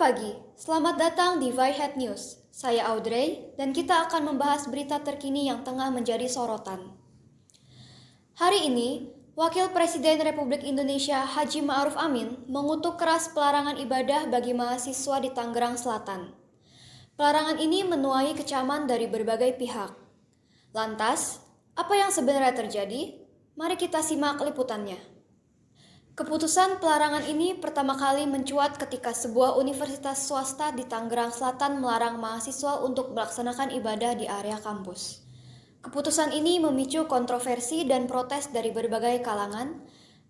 pagi, selamat datang di Vihead News. Saya Audrey dan kita akan membahas berita terkini yang tengah menjadi sorotan. Hari ini, Wakil Presiden Republik Indonesia Haji Ma'ruf Amin mengutuk keras pelarangan ibadah bagi mahasiswa di Tangerang Selatan. Pelarangan ini menuai kecaman dari berbagai pihak. Lantas, apa yang sebenarnya terjadi? Mari kita simak liputannya. Keputusan pelarangan ini pertama kali mencuat ketika sebuah universitas swasta di Tangerang Selatan melarang mahasiswa untuk melaksanakan ibadah di area kampus. Keputusan ini memicu kontroversi dan protes dari berbagai kalangan,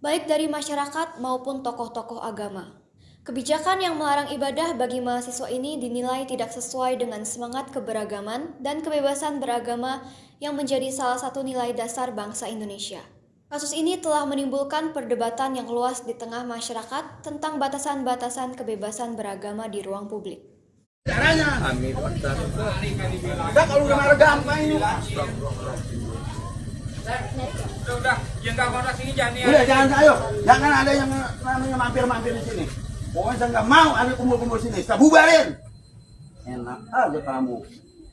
baik dari masyarakat maupun tokoh-tokoh agama. Kebijakan yang melarang ibadah bagi mahasiswa ini dinilai tidak sesuai dengan semangat keberagaman dan kebebasan beragama yang menjadi salah satu nilai dasar bangsa Indonesia. Kasus ini telah menimbulkan perdebatan yang luas di tengah masyarakat tentang batasan-batasan kebebasan beragama di ruang publik. Caranya, udah kalau udah marah gampang ini. Udah, yang nggak mau sini jangan ya. Udah jangan ayo, jangan ada yang namanya mampir-mampir di sini. Pokoknya saya nggak mau ada kumpul-kumpul sini. Saya bubarin. Enak aja kamu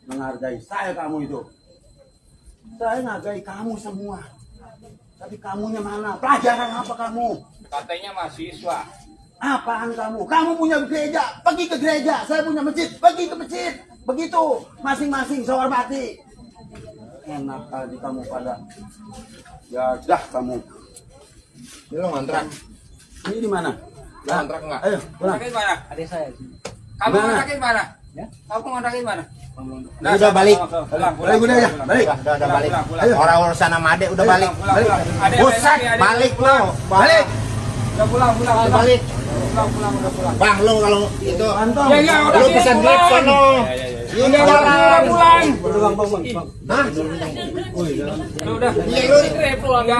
menghargai saya kamu itu. Saya menghargai kamu semua. Tapi kamunya mana? Pelajaran apa kamu? Katanya mahasiswa. Apaan kamu? Kamu punya gereja, pergi ke gereja. Saya punya masjid, pergi ke masjid. Begitu, masing-masing saya hormati. Enak kali kamu pada. Ya dah kamu. Ini lo ngontrak. Ini di mana? Ngontrak enggak? Ayo, pulang. Kontrakin mana? Adik saya. Kamu Mana? kontrakin mana? Ya? Kamu kontrakin mana? Udah balik. Balik udah ya, balik. Udah balik. Ayo. Orang urusan sama Ade udah balik. Pusat, balik lo. Balik. Udah pulang. Udah balik. Udah pulang. Bang lo kalau itu Antum. Ya, ya, udah lu sini pesan pulang. grab sono. Ini Udah jalan. pulang. Hah? Udah. Iya lu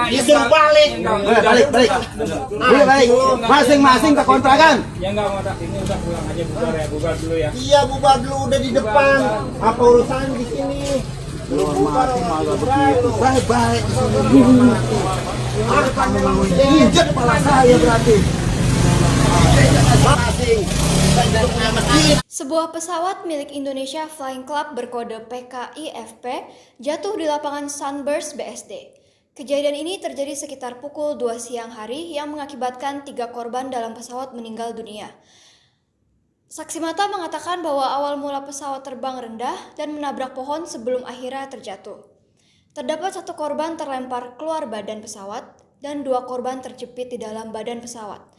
disuruh balik. Balik. Balik. Masing-masing ke kontrakan. Ya enggak mau ini udah pulang aja bubar dulu ya. Iya bubar dulu udah di depan. Apa urusan di sini? Hormati malah begitu. Baik. Injek kepala saya berarti. Sebuah pesawat milik Indonesia Flying Club berkode PKIFP jatuh di lapangan Sunburst BSD. Kejadian ini terjadi sekitar pukul 2 siang hari yang mengakibatkan 3 korban dalam pesawat meninggal dunia. Saksi mata mengatakan bahwa awal mula pesawat terbang rendah dan menabrak pohon sebelum akhirnya terjatuh. Terdapat 1 korban terlempar keluar badan pesawat dan 2 korban terjepit di dalam badan pesawat.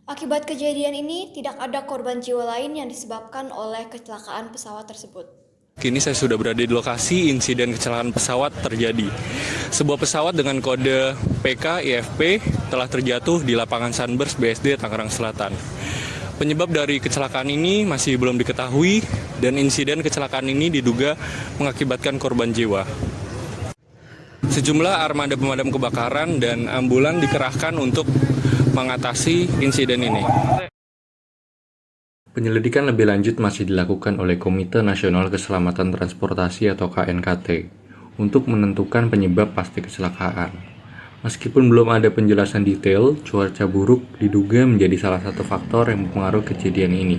Akibat kejadian ini, tidak ada korban jiwa lain yang disebabkan oleh kecelakaan pesawat tersebut. Kini saya sudah berada di lokasi insiden kecelakaan pesawat terjadi. Sebuah pesawat dengan kode PKIFP telah terjatuh di lapangan Sunburst BSD Tangerang Selatan. Penyebab dari kecelakaan ini masih belum diketahui dan insiden kecelakaan ini diduga mengakibatkan korban jiwa. Sejumlah armada pemadam kebakaran dan ambulan dikerahkan untuk mengatasi insiden ini. Penyelidikan lebih lanjut masih dilakukan oleh Komite Nasional Keselamatan Transportasi atau KNKT untuk menentukan penyebab pasti kecelakaan. Meskipun belum ada penjelasan detail, cuaca buruk diduga menjadi salah satu faktor yang mempengaruhi kejadian ini.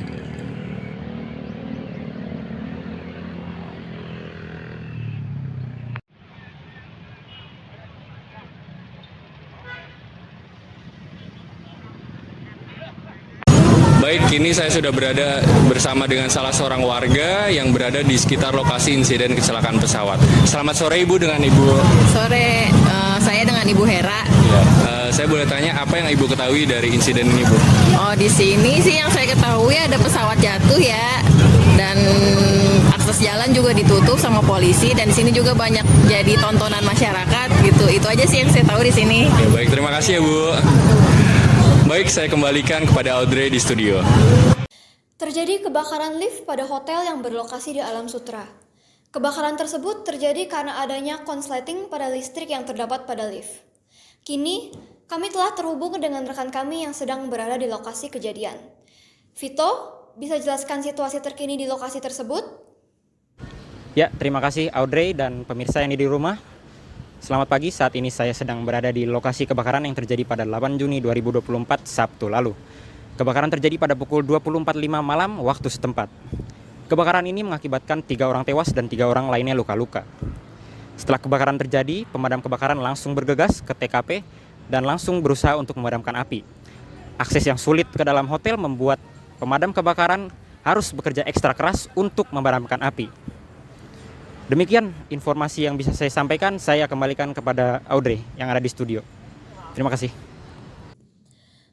Baik, kini saya sudah berada bersama dengan salah seorang warga yang berada di sekitar lokasi insiden kecelakaan pesawat. Selamat sore Ibu, dengan Ibu. Sore, saya dengan Ibu Hera. Ya, saya boleh tanya apa yang Ibu ketahui dari insiden ini, Bu? Oh, di sini sih yang saya ketahui ada pesawat jatuh ya, dan akses jalan juga ditutup sama polisi, dan di sini juga banyak jadi tontonan masyarakat gitu. Itu aja sih yang saya tahu di sini. Ya, baik, terima kasih ya Bu. Baik, saya kembalikan kepada Audrey di studio. Terjadi kebakaran lift pada hotel yang berlokasi di Alam Sutera. Kebakaran tersebut terjadi karena adanya konsleting pada listrik yang terdapat pada lift. Kini, kami telah terhubung dengan rekan kami yang sedang berada di lokasi kejadian. Vito, bisa jelaskan situasi terkini di lokasi tersebut? Ya, terima kasih Audrey dan pemirsa yang di rumah. Selamat pagi, saat ini saya sedang berada di lokasi kebakaran yang terjadi pada 8 Juni 2024 Sabtu lalu. Kebakaran terjadi pada pukul 20.45 malam waktu setempat. Kebakaran ini mengakibatkan 3 orang tewas dan 3 orang lainnya luka-luka. Setelah kebakaran terjadi, pemadam kebakaran langsung bergegas ke TKP dan langsung berusaha untuk memadamkan api. Akses yang sulit ke dalam hotel membuat pemadam kebakaran harus bekerja ekstra keras untuk memadamkan api. Demikian informasi yang bisa saya sampaikan. Saya kembalikan kepada Audrey yang ada di studio. Terima kasih.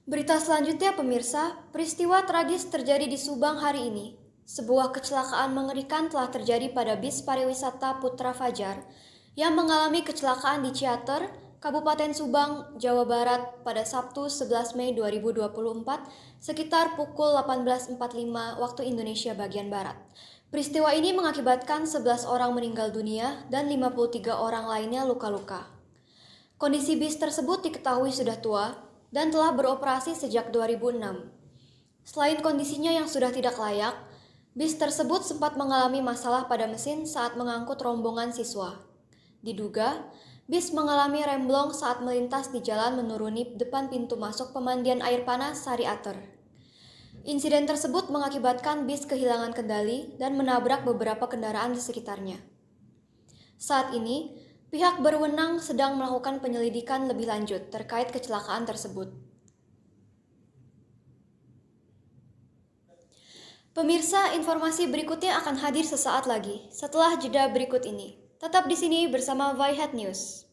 Berita selanjutnya pemirsa, peristiwa tragis terjadi di Subang hari ini. Sebuah kecelakaan mengerikan telah terjadi pada bis pariwisata Putra Fajar yang mengalami kecelakaan di Ciater, Kabupaten Subang, Jawa Barat pada Sabtu 11 Mei 2024 sekitar pukul 18.45 waktu Indonesia bagian Barat. Peristiwa ini mengakibatkan 11 orang meninggal dunia dan 53 orang lainnya luka-luka. Kondisi bis tersebut diketahui sudah tua dan telah beroperasi sejak 2006. Selain kondisinya yang sudah tidak layak, bis tersebut sempat mengalami masalah pada mesin saat mengangkut rombongan siswa. Diduga, bis mengalami remblong saat melintas di jalan menuruni depan pintu masuk pemandian air panas Sari Ater. Insiden tersebut mengakibatkan bis kehilangan kendali dan menabrak beberapa kendaraan di sekitarnya. Saat ini, pihak berwenang sedang melakukan penyelidikan lebih lanjut terkait kecelakaan tersebut. Pemirsa, informasi berikutnya akan hadir sesaat lagi setelah jeda berikut ini. Tetap di sini bersama Vihat News.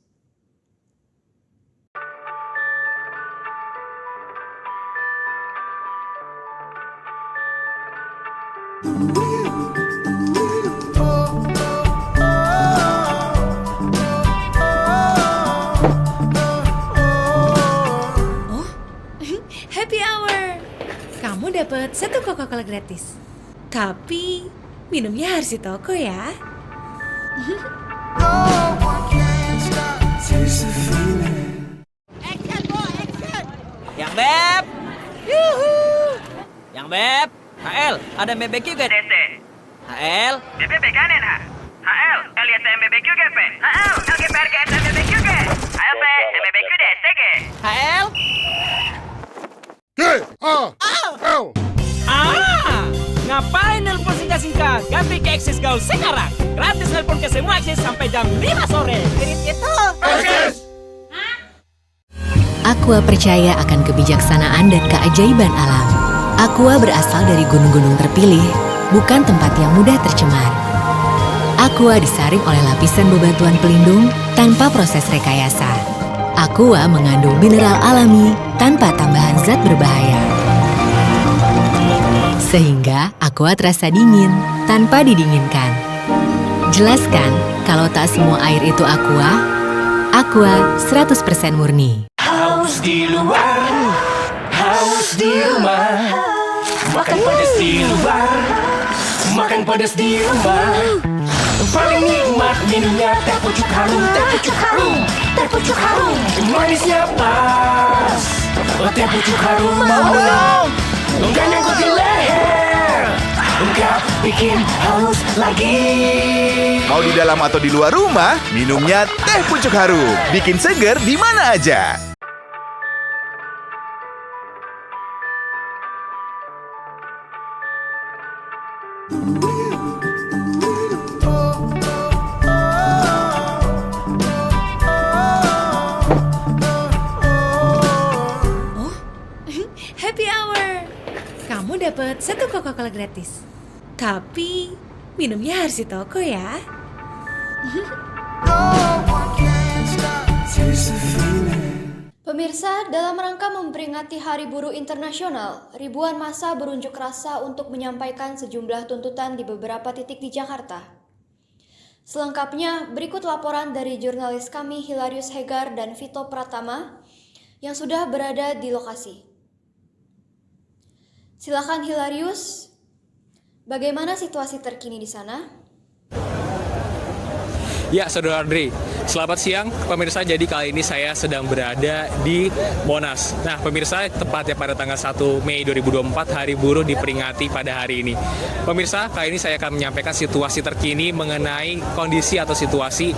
Happy hour. Kamu dapat 1 Coca-Cola gratis. Tapi minumnya harus di toko ya. Yang Beb. Yuhu. Yang Beb. HL, ada BBQ gak? DC. HL. BBB kanen ha. HL, LSM BBQ GP. HL, LGPR GSM BBQ G. HLP, BBQ DC G. HL. Ngapain nelpon singkat-singkat? Ganti ke Akses Gaul sekarang. Gratis nelpon ke semua Akses sampai jam 5 sore. Kirim itu. Akses. Aqua percaya akan kebijaksanaan dan keajaiban alam. Aqua berasal dari gunung-gunung terpilih, bukan tempat yang mudah tercemar. Aqua disaring oleh lapisan bebatuan pelindung tanpa proses rekayasa. Aqua mengandung mineral alami tanpa tambahan zat berbahaya. Sehingga Aqua terasa dingin tanpa didinginkan. Jelaskan kalau tak semua air itu Aqua. Aqua 100% murni. Haus di luar, haus di rumah. Makan pedas di luar, makan pedas di rumah. Paling nikmat minumnya teh pucuk harum, teh pucuk harum, teh pucuk harum. Manisnya pas, teh pucuk harum mau. Enggak nyangkut di leher, enggak bikin haus lagi. Mau di dalam atau di luar rumah, minumnya teh pucuk harum. Bikin seger di mana aja. Happy hour. Kamu dapat 1 Coca-Cola gratis. Tapi minumnya harus di toko ya. Pemirsa, dalam rangka memperingati Hari Buruh Internasional, ribuan massa berunjuk rasa untuk menyampaikan sejumlah tuntutan di beberapa titik di Jakarta. Selengkapnya, berikut laporan dari jurnalis kami Hilarius Hegar dan Vito Pratama yang sudah berada di lokasi. Silakan Hilarius, bagaimana situasi terkini di sana? Ya, Saudara Audrey, Selamat siang pemirsa, jadi kali ini saya sedang berada di Monas. Nah pemirsa, tepatnya pada tanggal 1 Mei 2024 Hari Buruh diperingati pada hari ini. Pemirsa, kali ini saya akan menyampaikan situasi terkini mengenai kondisi atau situasi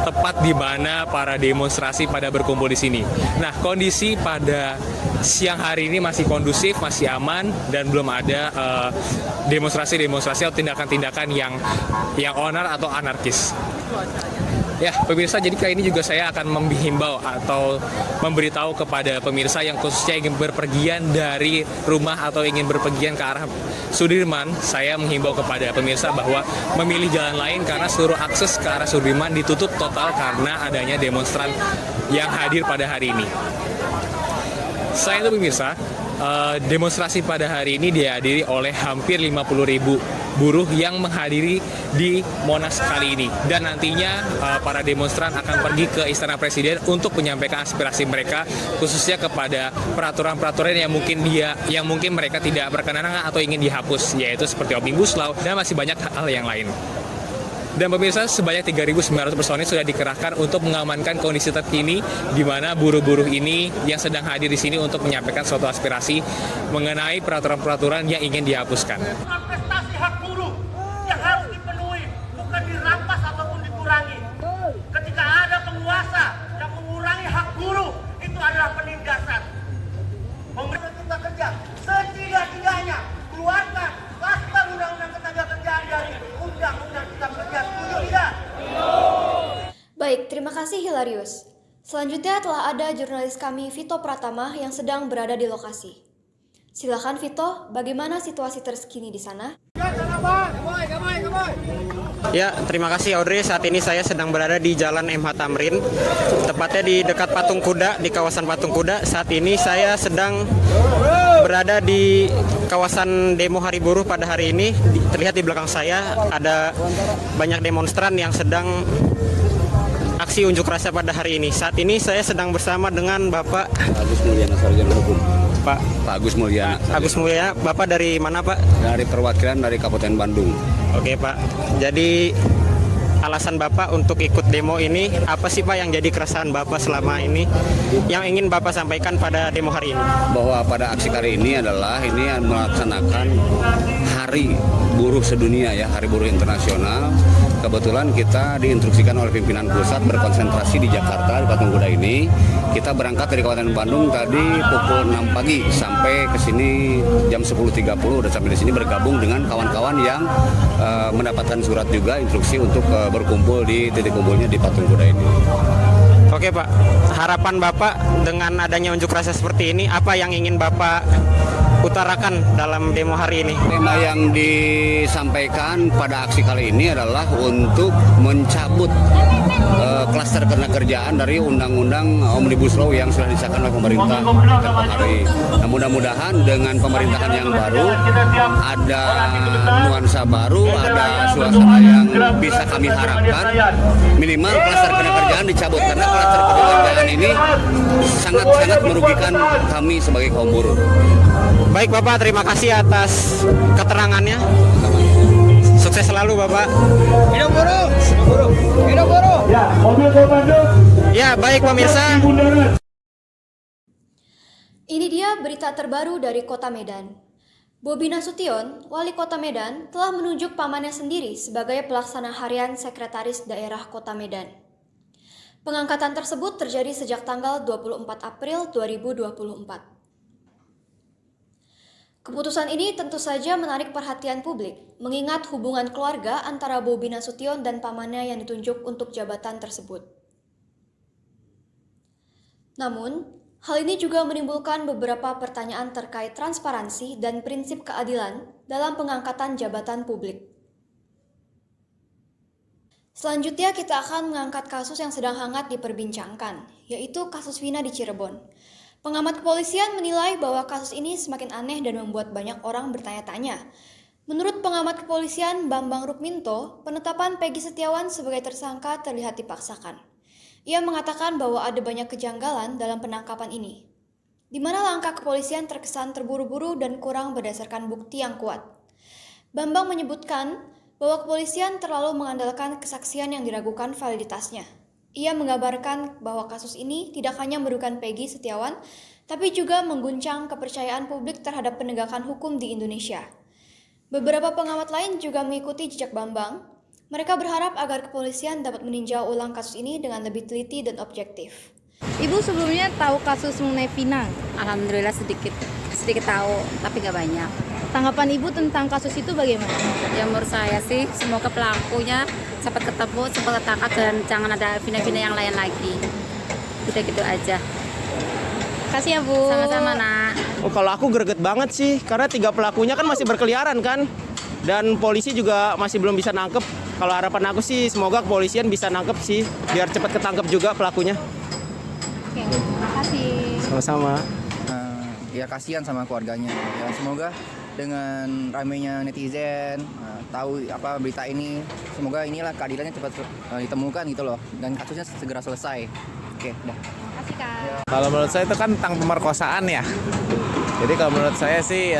tepat di mana para demonstrasi pada berkumpul di sini. Nah kondisi pada siang hari ini masih kondusif, masih aman, dan belum ada demonstrasi-demonstrasi atau tindakan-tindakan yang onar atau anarkis. Ya, pemirsa, jadi kali ini juga saya akan menghimbau atau memberitahu kepada pemirsa yang khususnya ingin berpergian dari rumah atau ingin berpergian ke arah Sudirman. Saya menghimbau kepada pemirsa bahwa memilih jalan lain karena seluruh akses ke arah Sudirman ditutup total karena adanya demonstran yang hadir pada hari ini. Selain itu pemirsa, demonstrasi pada hari ini dihadiri oleh hampir 50.000 buruh yang menghadiri di Monas kali ini, dan nantinya para demonstran akan pergi ke Istana Presiden untuk menyampaikan aspirasi mereka khususnya kepada peraturan-peraturan yang mungkin mereka tidak berkenan atau ingin dihapus, yaitu seperti Omnibus Law dan masih banyak hal yang lain. Dan pemirsa, sebanyak 3.900 personil sudah dikerahkan untuk mengamankan kondisi terkini di mana buruh-buruh ini yang sedang hadir di sini untuk menyampaikan suatu aspirasi mengenai peraturan-peraturan yang ingin dihapuskan. Prestasi hak buruh yang harus dipenuhi, bukan dirampas ataupun dikurangi. Ketika ada penguasa yang mengurangi hak buruh, itu adalah penindasan. Pemerintah kita kerja setidak-tidaknya keluarkan pasal undang-undang ketenagakerjaan dari undang-undang kita kerja. Setuju tidak? Baik, terima kasih Hilarius. Selanjutnya telah ada jurnalis kami Vito Pratama yang sedang berada di lokasi. Silakan Vito, bagaimana situasi terkini di sana? Ya, terima kasih Audrey. Saat ini saya sedang berada di Jalan MH Tamrin, tepatnya di dekat Patung Kuda, di kawasan Patung Kuda. Saat ini saya sedang berada di kawasan demo Hari Buruh pada hari ini. Terlihat di belakang saya ada banyak demonstran yang sedang aksi unjuk rasa pada hari ini. Saat ini saya sedang bersama dengan Bapak Agus Mulyana, Sarjana Hukum. Pak Agus Mulyana. Agus Mulyana, Bapak dari mana Pak? Dari perwakilan dari Kabupaten Bandung. Oke Pak, jadi alasan Bapak untuk ikut demo ini apa sih Pak yang jadi keresahan Bapak selama ini yang ingin Bapak sampaikan pada demo hari ini? Bahwa pada aksi kali ini adalah melaksanakan Hari Buruh Sedunia ya, Hari Buruh Internasional. Kebetulan kita diinstruksikan oleh pimpinan pusat berkonsentrasi di Jakarta, di Patung Kuda ini. Kita berangkat dari Kabupaten Bandung tadi pukul 6 pagi sampai ke sini jam 10.30, dan sampai di sini bergabung dengan kawan-kawan yang mendapatkan surat juga instruksi untuk berkumpul di titik kumpulnya di Patung Kuda ini. Oke Pak, harapan Bapak dengan adanya unjuk rasa seperti ini, apa yang ingin Bapak utarakan dalam demo hari ini? Tema yang disampaikan pada aksi kali ini adalah untuk mencabut klaster ketenagakerjaan dari Undang-Undang Omnibus Law yang sudah disahkan oleh pemerintah beberapa hari. Nah, mudah-mudahan dengan pemerintahan yang baru ada nuansa baru, ada suasana yang bisa kami harapkan. Minimal klaster ketenagakerjaan dicabut, karena klaster ketenagakerjaan ini sangat-sangat merugikan kami sebagai kaum buruh. Baik Bapak, terima kasih atas keterangannya. Sukses selalu Bapak. Hidup buruh! Hidup buruh! Hidup buruh! Ya, mobil komando. Ya, baik pemirsa. Ini dia berita terbaru dari Kota Medan. Bobi Nasution, Wali Kota Medan, telah menunjuk pamannya sendiri sebagai pelaksana harian Sekretaris Daerah Kota Medan. Pengangkatan tersebut terjadi sejak tanggal 24 April 2024. Keputusan ini tentu saja menarik perhatian publik, mengingat hubungan keluarga antara Bobi Nasution dan pamannya yang ditunjuk untuk jabatan tersebut. Namun, hal ini juga menimbulkan beberapa pertanyaan terkait transparansi dan prinsip keadilan dalam pengangkatan jabatan publik. Selanjutnya kita akan mengangkat kasus yang sedang hangat diperbincangkan, yaitu kasus Vina di Cirebon. Pengamat kepolisian menilai bahwa kasus ini semakin aneh dan membuat banyak orang bertanya-tanya. Menurut pengamat kepolisian Bambang Rukminto, penetapan Peggy Setiawan sebagai tersangka terlihat dipaksakan. Ia mengatakan bahwa ada banyak kejanggalan dalam penangkapan ini, di mana langkah kepolisian terkesan terburu-buru dan kurang berdasarkan bukti yang kuat. Bambang menyebutkan bahwa kepolisian terlalu mengandalkan kesaksian yang diragukan validitasnya. Ia mengabarkan bahwa kasus ini tidak hanya merugikan Peggy Setiawan, tapi juga mengguncang kepercayaan publik terhadap penegakan hukum di Indonesia. Beberapa pengamat lain juga mengikuti jejak Bambang. Mereka berharap agar kepolisian dapat meninjau ulang kasus ini dengan lebih teliti dan objektif. Ibu sebelumnya tahu kasus mengenai Vina? Alhamdulillah sedikit tahu, tapi nggak banyak. Tanggapan Ibu tentang kasus itu bagaimana? Ya menurut saya sih, semoga pelakunya cepat ketemu, cepat ketangkap, dan jangan ada Vina-Vina yang lain lagi. Udah gitu aja. Kasih ya Bu. Sama-sama nak. Oh, kalau aku greget banget sih, karena 3 pelakunya kan masih berkeliaran kan, dan polisi juga masih belum bisa nangkep. Kalau harapan aku sih, semoga kepolisian bisa nangkep sih, biar cepat ketangkep juga pelakunya. Oke, terima kasih. Sama-sama. Ya kasihan sama keluarganya. Ya semoga dengan ramainya netizen tahu apa berita ini, semoga inilah keadilannya cepat ditemukan gitu loh, dan kasusnya segera selesai. Oke, dah. Kalau menurut saya itu kan tentang pemerkosaan ya. Jadi kalau menurut saya sih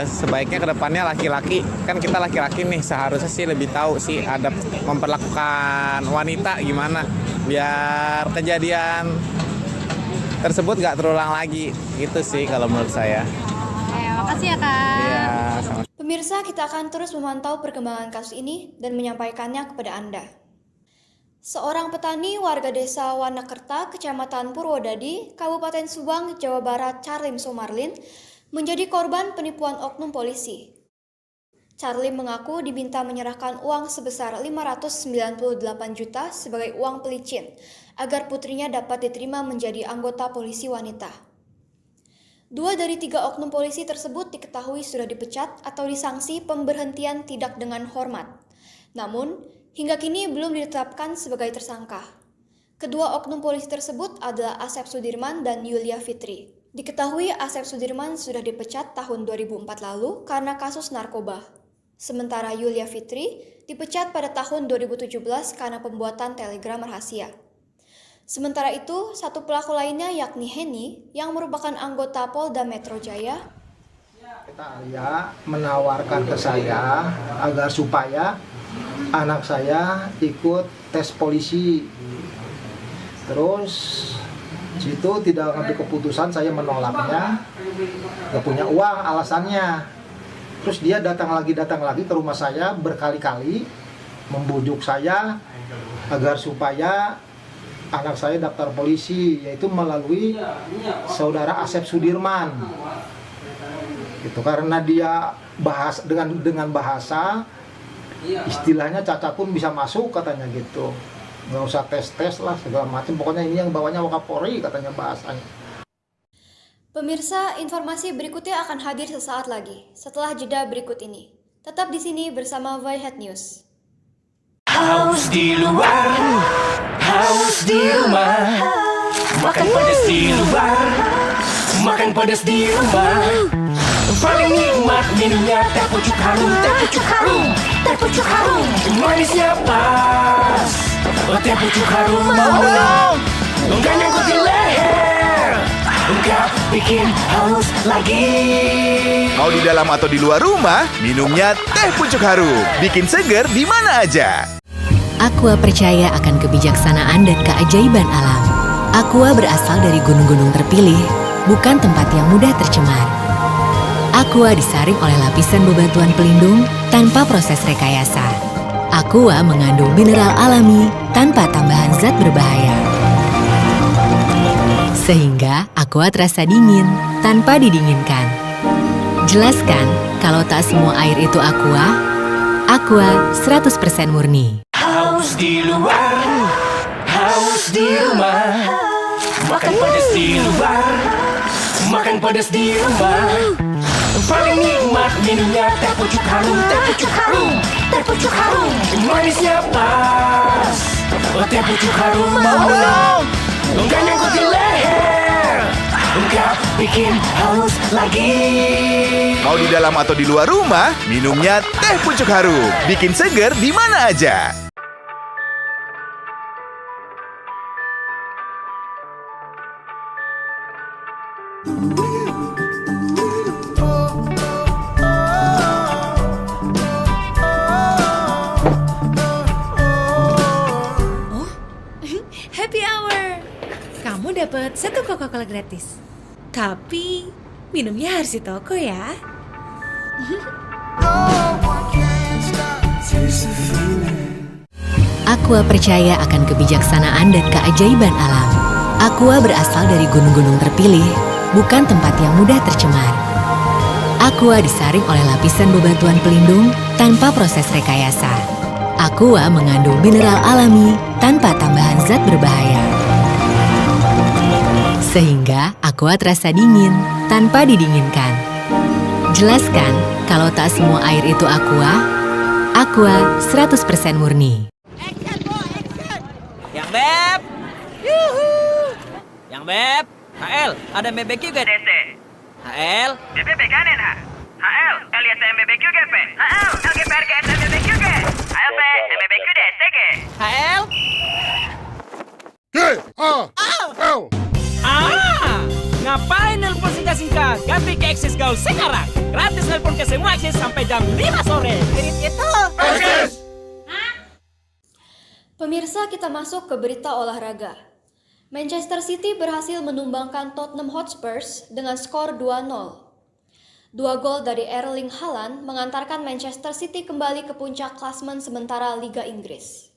sebaiknya kedepannya laki-laki, kan kita laki-laki nih seharusnya sih lebih tahu sih ada memperlakukan wanita gimana biar kejadian tersebut nggak terulang lagi. Gitu sih kalau menurut saya. Makasih ya Kak. Iya, sama. Pemirsa, kita akan terus memantau perkembangan kasus ini dan menyampaikannya kepada Anda. Seorang petani warga desa Wanakerta, Kecamatan Purwodadi, Kabupaten Subang, Jawa Barat, Charlim Somarlin, menjadi korban penipuan oknum polisi. Charlim mengaku diminta menyerahkan uang sebesar 598 juta sebagai uang pelicin, agar putrinya dapat diterima menjadi anggota polisi wanita. 2 dari 3 oknum polisi tersebut diketahui sudah dipecat atau disanksi pemberhentian tidak dengan hormat. Namun, hingga kini belum ditetapkan sebagai tersangka. Kedua oknum polisi tersebut adalah Asep Sudirman dan Yulia Fitri. Diketahui Asep Sudirman sudah dipecat tahun 2004 lalu karena kasus narkoba. Sementara Yulia Fitri dipecat pada tahun 2017 karena pembuatan telegram rahasia. Sementara itu, satu pelaku lainnya yakni Henny yang merupakan anggota Polda Metro Jaya. Dia menawarkan ke saya agar supaya anak saya ikut tes polisi. Terus situ tidak ngambil keputusan, saya menolaknya. Gak punya uang alasannya. Terus dia datang lagi ke rumah saya berkali-kali membujuk saya agar supaya anak saya daftar polisi, yaitu melalui saudara Asep Sudirman. Itu karena dia bahas dengan bahasa istilahnya cacat pun bisa masuk katanya gitu. Nggak usah tes lah segala macam. Pokoknya ini yang bawanya Wakapolri katanya bahasanya. Pemirsa, informasi berikutnya akan hadir sesaat lagi setelah jeda berikut ini. Tetap di sini bersama Vihat News. Haus di luar, haus di rumah, makan pedas di luar, makan pedas di rumah. Paling nikmat minumnya teh pucuk harum, teh pucuk harum, teh pucuk harum. Manisnya pas, teh pucuk harum mau enggak nyangkut di leher, enggak bikin haus lagi. Mau di dalam atau di luar rumah, minumnya teh pucuk harum. Bikin seger di mana aja. Aqua percaya akan kebijaksanaan dan keajaiban alam. Aqua berasal dari gunung-gunung terpilih, bukan tempat yang mudah tercemar. Aqua disaring oleh lapisan bebatuan pelindung tanpa proses rekayasa. Aqua mengandung mineral alami tanpa tambahan zat berbahaya. Sehingga Aqua terasa dingin tanpa didinginkan. Jelaskan kalau tak semua air itu Aqua. Aqua 100% murni. Haus di luar, haus di rumah, makan pedas di luar, makan pedas di rumah. Paling nikmat minumnya teh pucuk harum, teh pucuk harum, teh pucuk harum. Manisnya pas, teh pucuk harum mau enggak nyangkut di leher, enggak bikin haus lagi. Mau di dalam atau di luar rumah, minumnya teh pucuk harum. Bikin seger di mana aja. kamu dapat 1 Coca-Cola gratis. Tapi minumnya harus di toko ya. Aqua percaya akan kebijaksanaan dan keajaiban alam. Aqua berasal dari gunung-gunung terpilih, bukan tempat yang mudah tercemar. Aqua disaring oleh lapisan bebatuan pelindung tanpa proses rekayasa. Aqua mengandung mineral alami tanpa tambahan zat berbahaya. Sehingga Aqua terasa dingin tanpa didinginkan. Jelaskan kalau tak semua air itu Aqua. Aqua 100% murni. Yang Beb. Yuhu. Yang Beb. HL, ada BBQ gak DT? HL, BBB kanen ha? HL, LYSM BBQ GP? HL, LGPR GSM BBQ G? HLP, MBBQ DST G? HL? Ngapain nelpon singkat-singkat? Ganti ke Akses Gaul sekarang. Gratis nelpon ke semua Akses sampai jam 5 sore. Kirim itu. Akses! Pemirsa, kita masuk ke berita olahraga. Manchester City berhasil menumbangkan Tottenham Hotspur dengan skor 2-0. 2 gol dari Erling Haaland mengantarkan Manchester City kembali ke puncak klasemen sementara Liga Inggris.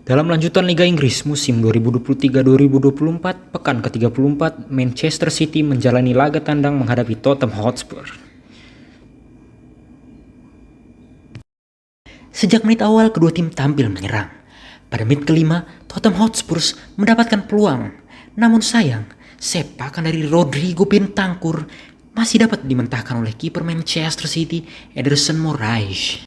Dalam lanjutan Liga Inggris musim 2023-2024, pekan ke-34, Manchester City menjalani laga tandang menghadapi Tottenham Hotspur. Sejak menit awal, kedua tim tampil menyerang. Pada menit kelima, Tottenham Hotspur mendapatkan peluang. Namun sayang, sepakan dari Rodrigo Bentancur masih dapat dimentahkan oleh kiper Manchester City, Ederson Moraes.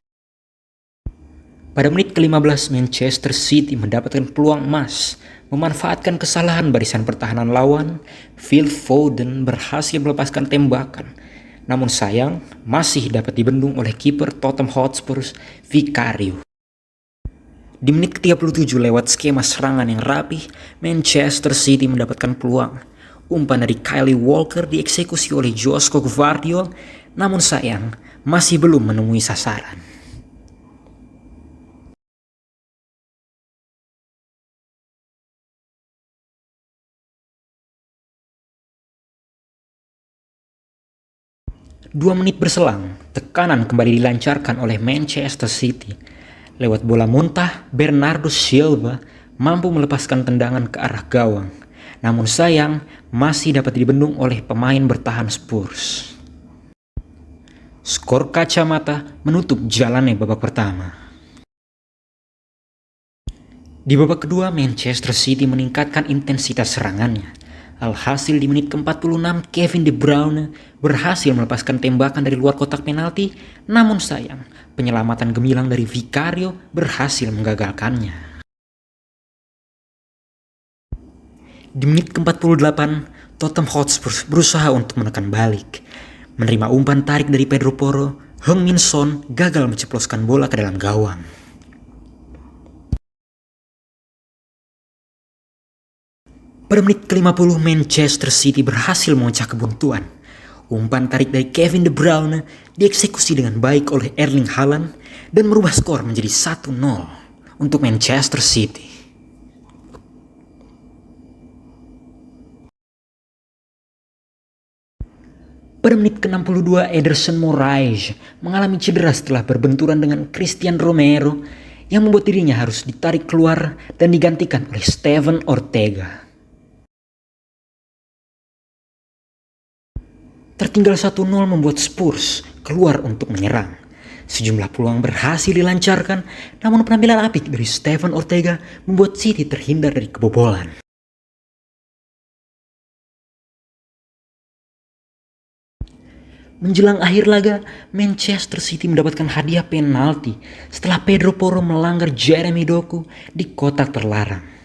Pada menit ke-15, Manchester City mendapatkan peluang emas. Memanfaatkan kesalahan barisan pertahanan lawan, Phil Foden berhasil melepaskan tembakan. Namun sayang, masih dapat dibendung oleh kiper Tottenham Hotspur, Vicario. Di menit ke-37 lewat skema serangan yang rapih, Manchester City mendapatkan peluang. Umpan dari Kyle Walker dieksekusi oleh Joško Gvardiol, namun sayang, masih belum menemui sasaran. Dua menit berselang, tekanan kembali dilancarkan oleh Manchester City. Lewat bola muntah, Bernardo Silva mampu melepaskan tendangan ke arah gawang. Namun sayang, masih dapat dibendung oleh pemain bertahan Spurs. Skor kacamata menutup jalannya babak pertama. Di babak kedua, Manchester City meningkatkan intensitas serangannya. Alhasil di menit ke-46, Kevin De Bruyne berhasil melepaskan tembakan dari luar kotak penalti, namun sayang, penyelamatan gemilang dari Vicario berhasil menggagalkannya. Di menit ke-48, Tottenham Hotspur berusaha untuk menekan balik. Menerima umpan tarik dari Pedro Porro, Heung-min Son gagal menceploskan bola ke dalam gawang. Pada menit ke-50, Manchester City berhasil memecah kebuntuan. Umpan tarik dari Kevin De Bruyne dieksekusi dengan baik oleh Erling Haaland dan merubah skor menjadi 1-0 untuk Manchester City. Pada menit ke-62, Ederson Moraes mengalami cedera setelah berbenturan dengan Christian Romero yang membuat dirinya harus ditarik keluar dan digantikan oleh Steven Ortega. Tertinggal 1-0 membuat Spurs keluar untuk menyerang. Sejumlah peluang berhasil dilancarkan, namun penampilan apik dari Steven Ortega membuat City terhindar dari kebobolan. Menjelang akhir laga, Manchester City mendapatkan hadiah penalti setelah Pedro Porro melanggar Jeremy Doku di kotak terlarang.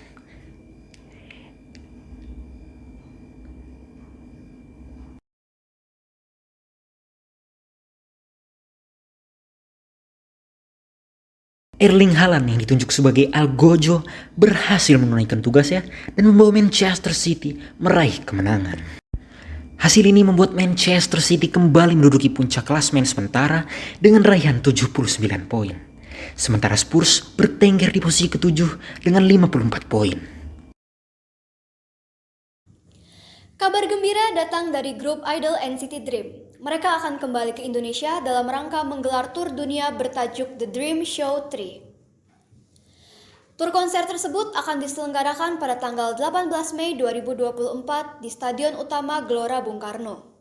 Erling Haaland yang ditunjuk sebagai Algojo berhasil menunaikan tugasnya dan membawa Manchester City meraih kemenangan. Hasil ini membuat Manchester City kembali menduduki puncak klasemen sementara dengan raihan 79 poin. sementara Spurs bertengger di posisi ke-7 dengan 54 poin. Kabar gembira datang dari grup idol NCT Dream. Mereka akan kembali ke Indonesia dalam rangka menggelar tur dunia bertajuk The Dream Show 3. Tur konser tersebut akan diselenggarakan pada tanggal 18 Mei 2024 di Stadion Utama Gelora Bung Karno.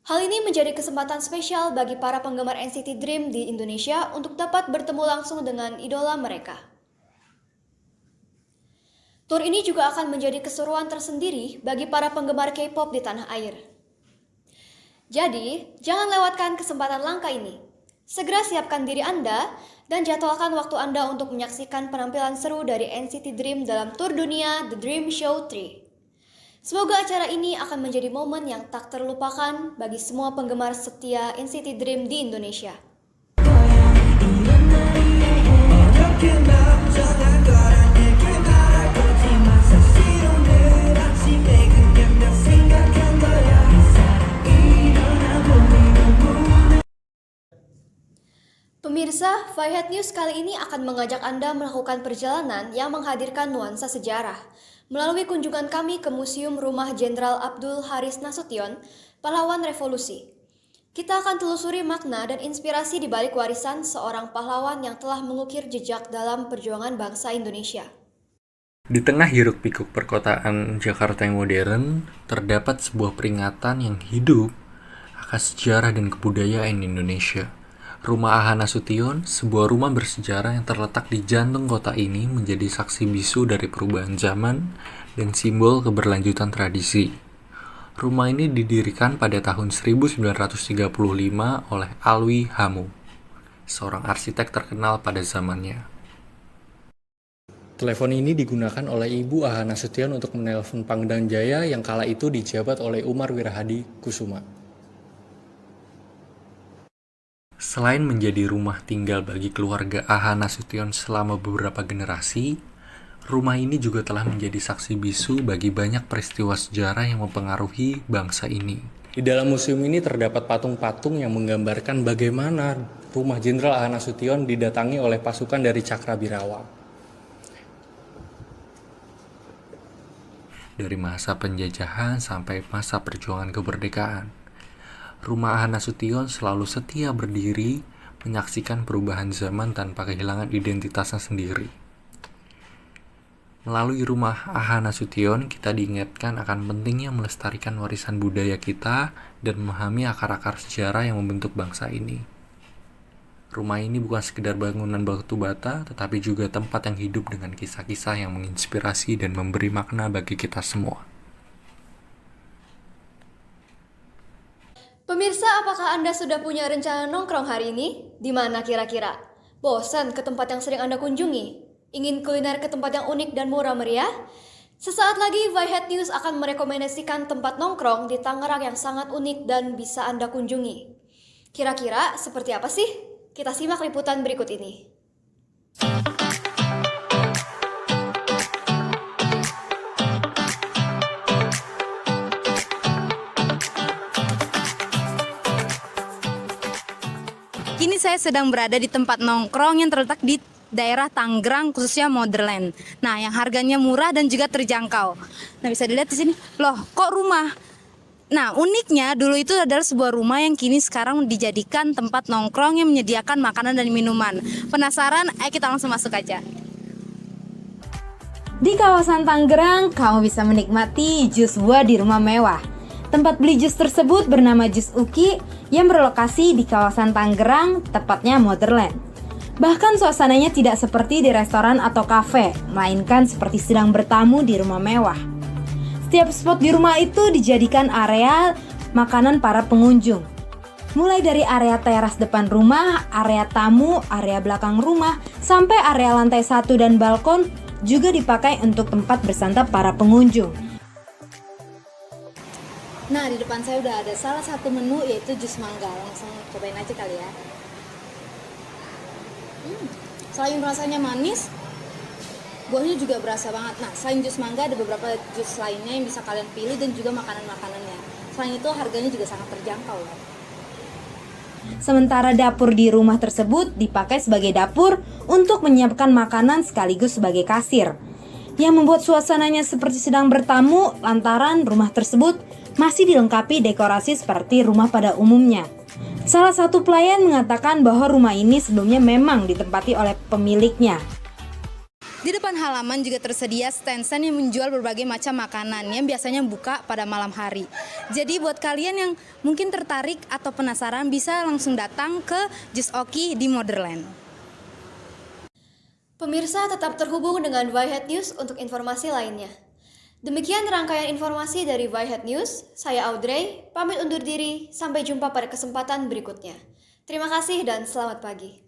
Hal ini menjadi kesempatan spesial bagi para penggemar NCT Dream di Indonesia untuk dapat bertemu langsung dengan idola mereka. Tur ini juga akan menjadi keseruan tersendiri bagi para penggemar K-pop di tanah air. Jadi, jangan lewatkan kesempatan langka ini. Segera siapkan diri Anda dan jadwalkan waktu Anda untuk menyaksikan penampilan seru dari NCT Dream dalam tur dunia The Dream Show 3. Semoga acara ini akan menjadi momen yang tak terlupakan bagi semua penggemar setia NCT Dream di Indonesia. Pemirsa, Vihat News kali ini akan mengajak Anda melakukan perjalanan yang menghadirkan nuansa sejarah melalui kunjungan kami ke Museum Rumah Jenderal Abdul Haris Nasution, pahlawan revolusi. Kita akan telusuri makna dan inspirasi di balik warisan seorang pahlawan yang telah mengukir jejak dalam perjuangan bangsa Indonesia. Di tengah hiruk-pikuk perkotaan Jakarta yang modern, terdapat sebuah peringatan yang hidup akan sejarah dan kebudayaan Indonesia. Rumah A.H. Nasution, sebuah rumah bersejarah yang terletak di jantung kota ini, menjadi saksi bisu dari perubahan zaman dan simbol keberlanjutan tradisi. Rumah ini didirikan pada tahun 1935 oleh Alwi Hamu, seorang arsitek terkenal pada zamannya. Telepon ini digunakan oleh Ibu A.H. Nasution untuk menelpon Pangdam Jaya yang kala itu dijabat oleh Umar Wirahadi Kusuma. Selain menjadi rumah tinggal bagi keluarga A.H. Nasution selama beberapa generasi, rumah ini juga telah menjadi saksi bisu bagi banyak peristiwa sejarah yang mempengaruhi bangsa ini. Di dalam museum ini terdapat patung-patung yang menggambarkan bagaimana rumah Jenderal A.H. Nasution didatangi oleh pasukan dari Cakrabirawa. Dari masa penjajahan sampai masa perjuangan kemerdekaan, Rumah A.H. Nasution selalu setia berdiri menyaksikan perubahan zaman tanpa kehilangan identitasnya sendiri. Melalui rumah A.H. Nasution, kita diingatkan akan pentingnya melestarikan warisan budaya kita dan memahami akar-akar sejarah yang membentuk bangsa ini. Rumah ini bukan sekedar bangunan batu bata, tetapi juga tempat yang hidup dengan kisah-kisah yang menginspirasi dan memberi makna bagi kita semua. Pemirsa, apakah Anda sudah punya rencana nongkrong hari ini? Di mana kira-kira? Bosan ke tempat yang sering Anda kunjungi? Ingin kuliner ke tempat yang unik dan murah meriah? Sesaat lagi Vihat News akan merekomendasikan tempat nongkrong di Tangerang yang sangat unik dan bisa Anda kunjungi. Kira-kira seperti apa sih? Kita simak liputan berikut ini. Kini saya sedang berada di tempat nongkrong yang terletak di daerah Tangerang, khususnya Motherland. Nah, yang harganya murah dan juga terjangkau. Nah, bisa dilihat di sini. Loh, kok rumah? Nah, uniknya dulu itu adalah sebuah rumah yang kini sekarang dijadikan tempat nongkrong yang menyediakan makanan dan minuman. Penasaran? Ayo kita langsung masuk aja. Di kawasan Tangerang, kamu bisa menikmati jus buah di rumah mewah. Tempat beli jus tersebut bernama Jus Uki yang berlokasi di kawasan Tangerang, tepatnya Motherland. Bahkan suasananya tidak seperti di restoran atau kafe, melainkan seperti sedang bertamu di rumah mewah. Setiap spot di rumah itu dijadikan area makanan para pengunjung. Mulai dari area teras depan rumah, area tamu, area belakang rumah, sampai area lantai 1 dan balkon juga dipakai untuk tempat bersantap para pengunjung. Nah, di depan saya udah ada salah satu menu yaitu jus mangga. Langsung cobain aja kali ya. Selain rasanya manis, buahnya juga berasa banget. Nah, selain jus mangga ada beberapa jus lainnya yang bisa kalian pilih dan juga makanan-makanannya. Selain itu harganya juga sangat terjangkau. Sementara dapur di rumah tersebut dipakai sebagai dapur untuk menyiapkan makanan sekaligus sebagai kasir. Yang membuat suasananya seperti sedang bertamu lantaran rumah tersebut masih dilengkapi dekorasi seperti rumah pada umumnya. Salah satu pelayan mengatakan bahwa rumah ini sebelumnya memang ditempati oleh pemiliknya. Di depan halaman juga tersedia stand-stand yang menjual berbagai macam makanan yang biasanya buka pada malam hari. Jadi buat kalian yang mungkin tertarik atau penasaran bisa langsung datang ke Just Oki di Motherland. Pemirsa tetap terhubung dengan Yhat News untuk informasi lainnya. Demikian rangkaian informasi dari Yhat News. Saya Audrey, pamit undur diri. Sampai jumpa pada kesempatan berikutnya. Terima kasih dan selamat pagi.